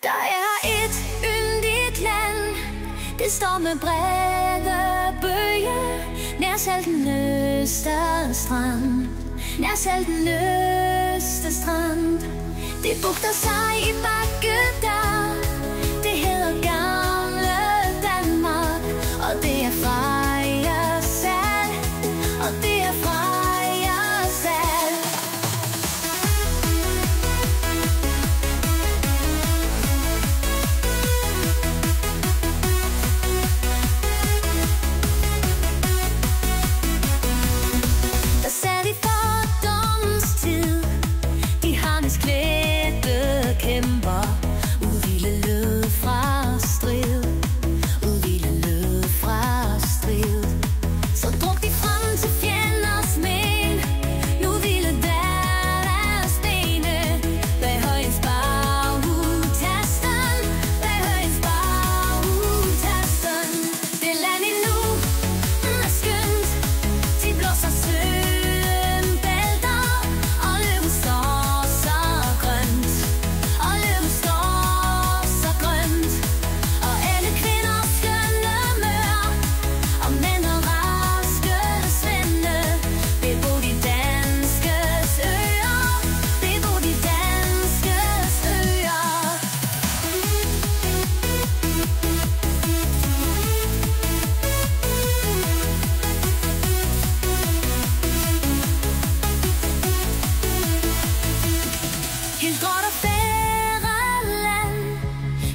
Der er et yndigt land, det står med brede bøge, nær selv den øste strand, nær selv den øste strand. Det bugter sig i Bagdad, det hedder gamle Danmark, og det er Freja Sal, og det er Freja Sal. Der sad i fordommens tid, de harnesklædte kæmper, udvilde lød fra strid, udvilde lød fra strid. Så druk de frem til fjenders men, nu ville deres bene bag højens bagudtasten, bag højens bagudtasten. Det land endnu er skønt, de blåser søen bælter, og løven står så grønt, og løven står så grønt. Og alle kvinder skønne mør, og mænd og raske svende, bebo de danskes øer, bebo de danskes øer. Helt gråt og fædreland,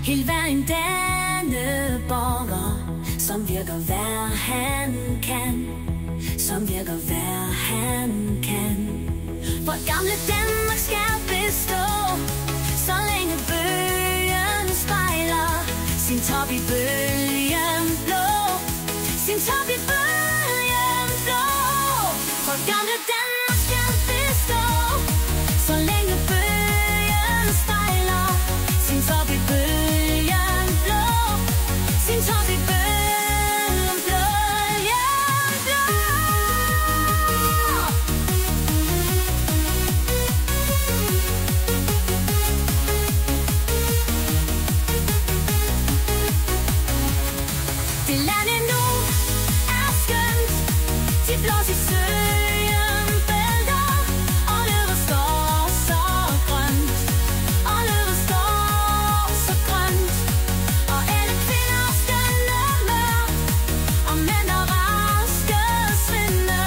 helt hver en danneborger, som virker hver han kan, som virker hver han kan. For gamle Danmark skal bestå, så længe bøgen spejler sin top i bølgen blå, sin top i bølgen blå. For gamle Danmark skal bestå, så længe bølgen spejler sin top i bølgen blå, sin top i bølgen blå, blå. Det land endnu er skønt, de blås i søen bælter, og løvet står så grønt, og løvet står så grønt. Og alle kvinder skønne mør, og mænd og raske svinde,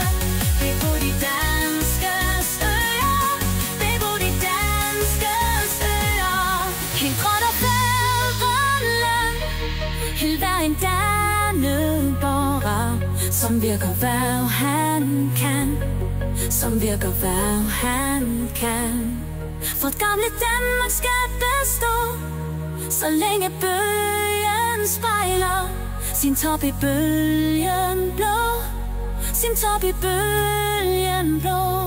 bebo de danskes øer, bebo de danskes øer. Helt gråt og fædreland, helt hver en danneborger, som virker hvad han kan, som virker hvad han kan. For gamle Danmark skal bestå, så længe bølgen spejler sin top i bølgen blå, sin top i bølgen blå.